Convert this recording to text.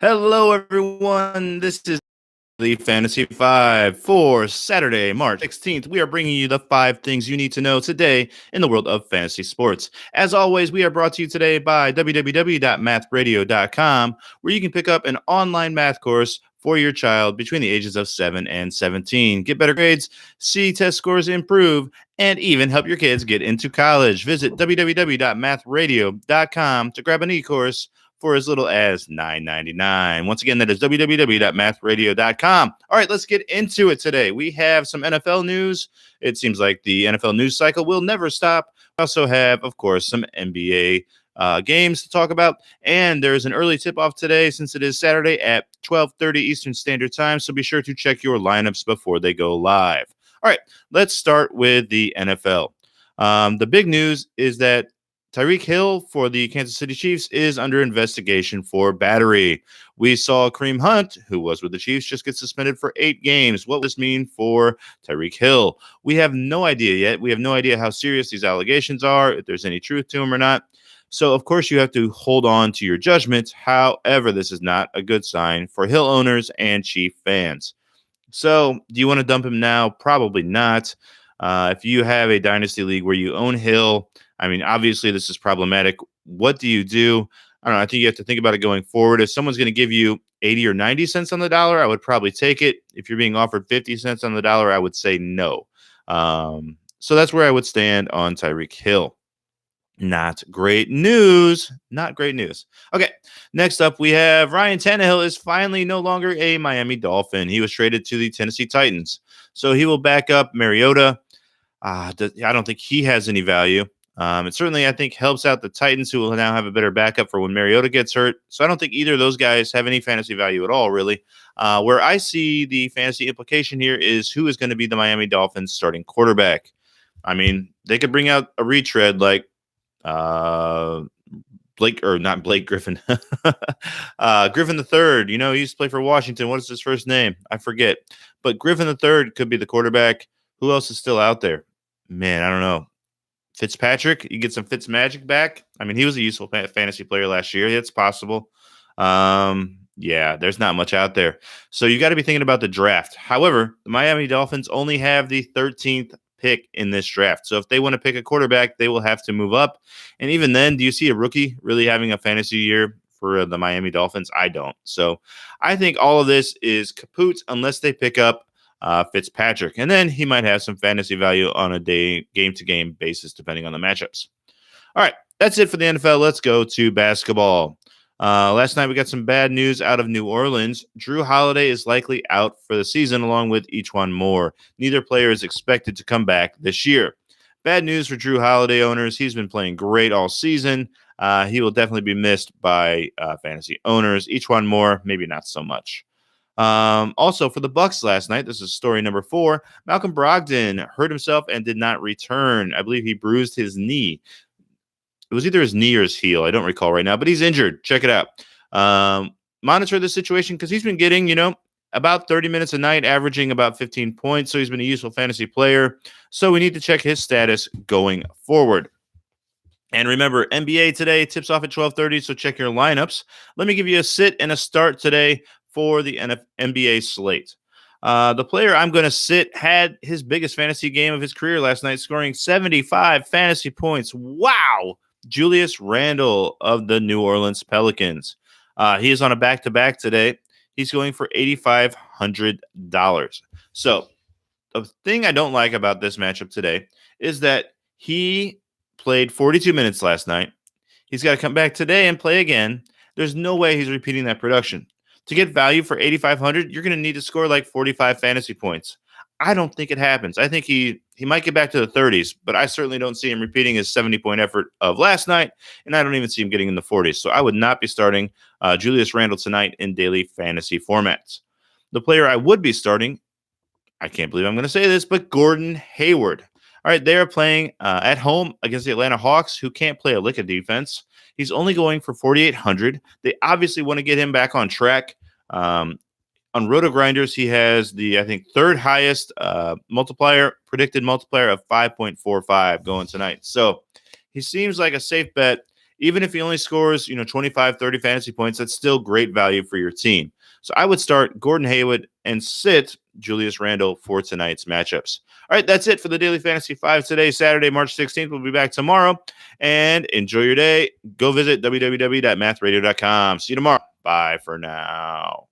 Hello, everyone. This is the Fantasy 5 for Saturday, March 16th. We are bringing you the 5 things you need to know today in the world of fantasy sports. As always, we are brought to you today by www.mathradio.com, where you can pick up an online math course for your child between the ages of 7 and 17. Get better grades, see test scores improve, and even help your kids get into college. Visit www.mathradio.com to grab an e-course for as little as $9.99. Once again, that is www.mathradio.com. All right, let's get into it today. We have some NFL news. It seems like the NFL news cycle will never stop. We also have, of course, some NBA games to talk about. And there's an early tip-off today since it is Saturday at 12:30 Eastern Standard Time. So be sure to check your lineups before they go live. All right, let's start with the NFL. The big news is that Tyreek Hill for the Kansas City Chiefs is under investigation for battery. We saw Kareem Hunt, who was with the Chiefs, just get suspended for 8 games. What will this mean for Tyreek Hill? We have no idea yet. We have no idea how serious these allegations are, if there's any truth to them or not. So, of course, you have to hold on to your judgment. However, this is not a good sign for Hill owners and Chief fans. So, do you want to dump him now? Probably not. If you have a dynasty league where you own Hill, I mean, obviously this is problematic. What do you do? I don't know. I think you have to think about it going forward. If someone's going to give you 80 or 90 cents on the dollar, I would probably take it. If you're being offered 50 cents on the dollar, I would say no. So that's where I would stand on Tyreek Hill. Not great news. Not great news. Okay, next up, we have Ryan Tannehill is finally no longer a Miami Dolphin. He was traded to the Tennessee Titans. So he will back up Mariota. I don't think he has any value. It certainly, I think, helps out the Titans, who will now have a better backup for when Mariota gets hurt. So I don't think either of those guys have any fantasy value at all, really. Where I see the fantasy implication here is who is going to be the Miami Dolphins starting quarterback. I mean, they could bring out a retread like not Blake Griffin. Griffin the third. You know, he used to play for Washington. What is his first name? I forget. But Griffin the third could be the quarterback. Who else is still out there? Man, I don't know. Fitzpatrick, you get some Fitzmagic back. I mean, he was a useful fantasy player last year. It's possible. Yeah, there's not much out there. So you got to be thinking about the draft. However, the Miami Dolphins only have the 13th pick in this draft. So if they want to pick a quarterback, they will have to move up. And even then, do you see a rookie really having a fantasy year for the Miami Dolphins? I don't. So I think all of this is kaput unless they pick up Fitzpatrick. And then he might have some fantasy value on a game-to-game basis, depending on the matchups. All right, that's it for the NFL. Let's go to basketball. Last night, we got some bad news out of New Orleans. Jrue Holiday is likely out for the season, along with E'Twaun Moore. Neither player is expected to come back this year. Bad news for Jrue Holiday owners. He's been playing great all season. He will definitely be missed by fantasy owners. E'Twaun Moore, maybe not so much. Also for the Bucks last night, this is story number 4. Malcolm Brogdon hurt himself and did not return. I believe he bruised his knee. It was either his knee or his heel. I don't recall right now, but he's injured. Check it out. Monitor the situation because he's been getting, about 30 minutes a night, averaging about 15 points. So he's been a useful fantasy player. So we need to check his status going forward. And remember, NBA today tips off at 12:30, so check your lineups. Let me give you a sit and a start today for the NBA slate. The player I'm going to sit had his biggest fantasy game of his career last night, scoring 75 fantasy points. Wow! Julius Randle of the New Orleans Pelicans. He is on a back-to-back today. He's going for $8,500. So the thing I don't like about this matchup today is that he played 42 minutes last night. He's got to come back today and play again. There's no way he's repeating that production. To get value for 8,500, you're going to need to score like 45 fantasy points. I don't think it happens. I think he might get back to the 30s, but I certainly don't see him repeating his 70-point effort of last night, and I don't even see him getting in the 40s. So I would not be starting Julius Randle tonight in daily fantasy formats. The player I would be starting, I can't believe I'm going to say this, but Gordon Hayward. All right, they are playing at home against the Atlanta Hawks, who can't play a lick of defense. He's only going for 4,800. They obviously want to get him back on track. On Roto Grinders, he has the, I think, third highest predicted multiplier of 5.45 going tonight. So he seems like a safe bet, Even if he only scores, 25, 30 fantasy points, that's still great value for your team. So I would start Gordon Hayward and sit Julius Randle for tonight's matchups. All right, that's it for the Daily Fantasy 5 today, Saturday, March 16th. We'll be back tomorrow. And enjoy your day. Go visit www.mathradio.com. See you tomorrow. Bye for now.